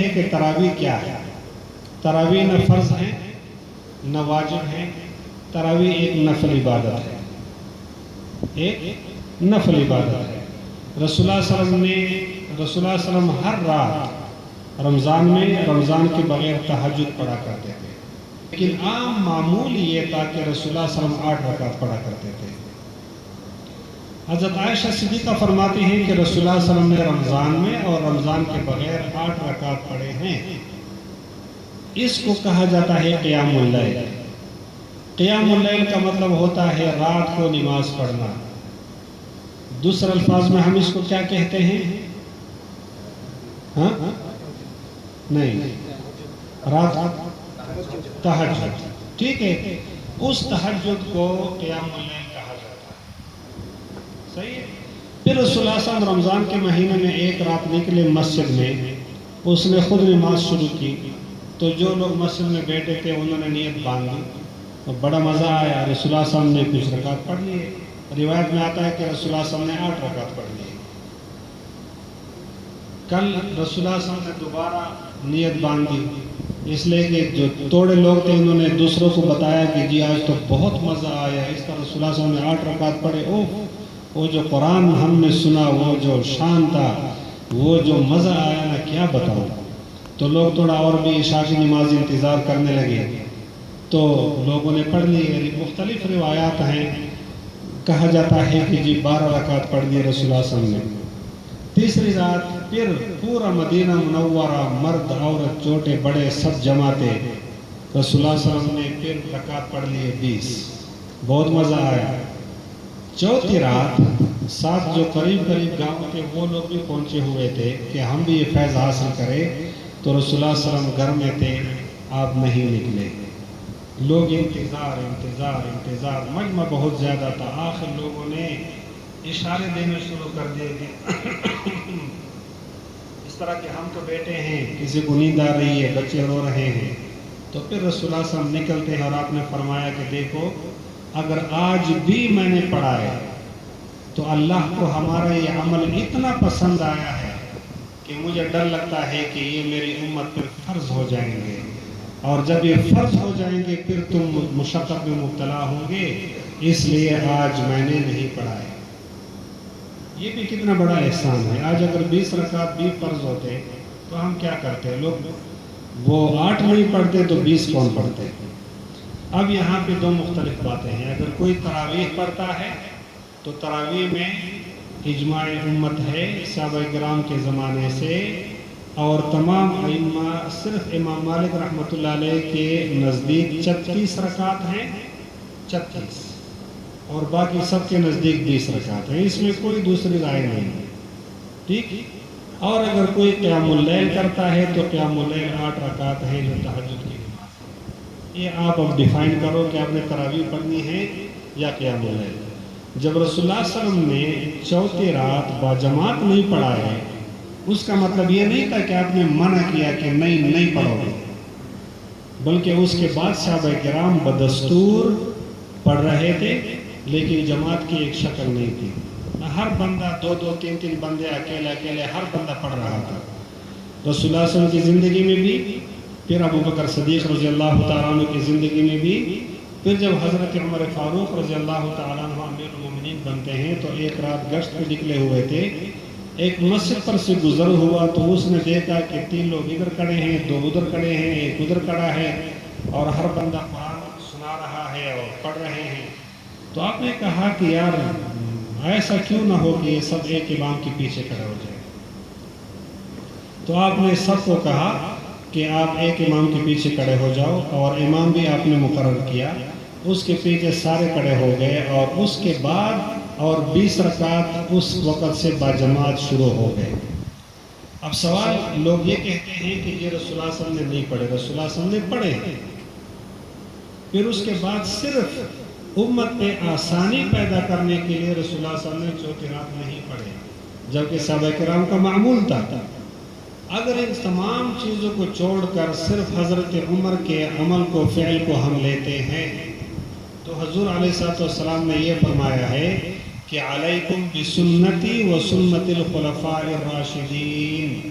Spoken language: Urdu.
ہے کہ تراویح کیا ہے۔ تراویح نہ فرض ہیں نہ واجب ہیں، تراویح ایک نفل عبادت ہے، ایک نفل عبادت ہے۔ رسول اللہ صلی اللہ علیہ وسلم ہر رات رمضان میں رمضان کے بغیر تہجد پڑھا کرتے تھے، لیکن عام معمول یہ تھا کہ رسول اللہ صلی اللہ علیہ وسلم 8 رکعت پڑھا کرتے تھے۔ حضرت عائشہ صدیقہ فرماتی ہیں کہ رسول اللہ صلی اللہ علیہ وسلم نے رمضان میں اور رمضان کے بغیر 8 رکعت پڑھے ہیں۔ اس کو کہا جاتا ہے قیام اللیل۔ قیام اللیل کا مطلب ہوتا ہے رات کو نماز پڑھنا۔ دوسرے الفاظ میں ہم اس کو کیا کہتے ہیں؟ ہاں نہیں، رات تہجد، ٹھیک ہے، اس تہجد کو قیام اللیل کہا جاتا ہے، صحیح ہے۔ پھر رسول اللہ صلی اللہ علیہ وسلم رمضان کے مہینے میں ایک رات نکلے مسجد میں، اس نے خود نماز شروع کی، تو جو لوگ مسجد میں بیٹھے تھے انہوں نے نیت باندھی، تو بڑا مزہ آیا، رسول اللہ صلی اللہ علیہ وسلم نے کچھ رکعت پڑھ لیے۔ روایت میں آتا ہے کہ رسول اللہ صلی اللہ علیہ وسلم نے 8 رکعت پڑھ لیے۔ کل رسول اللہ صلی اللہ علیہ وسلم نے دوبارہ نیت باندھی، اس لیے کہ جو توڑے لوگ تھے انہوں نے دوسروں کو بتایا کہ جی آج تو بہت مزہ آیا، اس طرح رسول اللہ صلی اللہ علیہ وسلم نے 8 رکعت پڑھے، وہ جو قرآن ہم نے سنا، وہ جو شان تھا، وہ جو مزہ آیا نا، کیا بتاؤں۔ تو لوگ تھوڑا اور بھی عشاء کی نماز انتظار کرنے لگے، تو لوگوں نے پڑھ لی۔ مختلف روایات ہیں، کہا جاتا ہے کہ جی 12 رکعت پڑھ دی رسول اللہ صلی اللہ علیہ وسلم نے۔ تیسری رات پھر پورا مدینہ منورہ، مرد عورت چھوٹے بڑے سب جمع تھے، رسول اللہ صلی اللہ علیہ وسلم نے پھر رکعت پڑھ لیے 20، بہت مزہ آیا۔ چوتھی رات ساتھ جو قریب گاؤں تھے وہ لوگ بھی پہنچے ہوئے تھے کہ ہم بھی یہ فیض حاصل کریں، تو رسول اللہ صلی اللہ علیہ وسلم گھر میں تھے، آپ نہیں نکلے۔ لوگ انتظار، مجمع بہت زیادہ تھا، آخر لوگوں نے اشارے دینے شروع کر دیے کہ اس طرح کہ ہم تو بیٹھے ہیں، کسی کو نیند آ رہی ہے، بچے رو رہے ہیں۔ تو پھر رسول اللہ صلی اللہ علیہ وسلم نکلتے ہیں اور آپ نے فرمایا کہ دیکھو، اگر آج بھی میں نے پڑھا ہے تو اللہ کو ہمارا یہ عمل اتنا پسند آیا ہے کہ مجھے ڈر لگتا ہے کہ یہ میری امت پر فرض ہو جائیں گے، اور جب یہ فرض ہو جائیں گے پھر تم مشقت میں مبتلا ہوں گے، اس لیے آج میں نے نہیں پڑھا ہے۔ یہ بھی کتنا بڑا احسان ہے۔ آج اگر 20 رکعت بھی فرض ہوتے تو ہم کیا کرتے؟ لوگ وہ 8 نہیں پڑھتے تو 20 کون پڑھتے؟ اب یہاں پہ 2 مختلف باتیں ہیں۔ اگر کوئی تراویح پڑھتا ہے تو تراویح میں اجماع امت ہے صحابہ کرام کے زمانے سے، اور تمام ائمہ، صرف امام مالک رحمۃ اللہ علیہ کے نزدیک 36 رکعت ہیں، 36، اور باقی سب کے نزدیک 20 رکعت ہیں، اس میں کوئی دوسری رائے نہیں ہے، ٹھیک۔ اور اگر کوئی قیام اللیل کرتا ہے تو قیام اللیل 8 رکعت ہیں جو تہجد کی نماز ہے۔ یہ آپ اب ڈیفائن کرو کہ آپ نے تراویح پڑھنی ہے یا قیام اللیل۔ جب رسول اللہ صلی اللہ علیہ وسلم نے چوتھی رات باجماعت نہیں پڑھا ہے، اس کا مطلب یہ نہیں تھا کہ آپ نے منع کیا کہ نہیں پڑھو گے، بلکہ اس کے بعد صحابہ کرام بدستور پڑھ رہے تھے، لیکن جماعت کی ایک شکل نہیں تھی۔ ہر بندہ 2 3 بندے اکیلے ہر بندہ پڑھ رہا تھا۔ رسول اللہ صلی اللہ علیہ وسلم کی زندگی میں بھی، پھر ابو بکر صدیق رضی اللہ تعالیٰ عنہ کی زندگی میں بھی، پھر جب حضرت عمر فاروق رضی اللہ تعالیٰ عنہ امیر المومنین بنتے ہیں تو ایک رات گشت پہ نکلے ہوئے تھے، ایک مسجد پر سے گزر ہوا تو اس نے دیکھا کہ 3 لوگ ادھر کھڑے ہیں، 2 ادھر کھڑے ہیں، ایک ادھر کھڑا ہے، اور ہر بندہ قرآن سنا رہا ہے اور پڑھ رہے ہیں۔ تو آپ نے کہا کہ یار ایسا کیوں نہ ہو کہ یہ سب ایک امام کے پیچھے کھڑے ہو جائیں۔ تو آپ نے سب کو کہا کہ آپ ایک امام کے پیچھے کھڑے ہو جاؤ، اور امام بھی آپ نے مقرر کیا، اس کے پیچھے سارے کھڑے ہو گئے، اور اس کے بعد اور 20 رکعت اس وقت سے باجماعت شروع ہو گئے۔ اب سوال، لوگ یہ کہتے ہیں کہ یہ رسول اللہ صلی اللہ علیہ وسلم نے نہیں پڑھے، رسول اللہ صلی اللہ علیہ وسلم نے پڑھے، پھر اس کے بعد صرف امت پہ آسانی پیدا کرنے کے لیے رسول اللہ صلی اللہ علیہ وسلم نے چوتھی رات نہیں پڑھے، جبکہ صحابہ کرام کا معمول تھا۔ اگر ان تمام چیزوں کو چھوڑ کر صرف حضرت عمر کے عمل کو، فعل کو ہم لیتے ہیں، تو حضور علیہ الصلوۃ والسلام نے یہ فرمایا ہے کہ علیکم بسنتی و سنت الخلفاء الراشدین،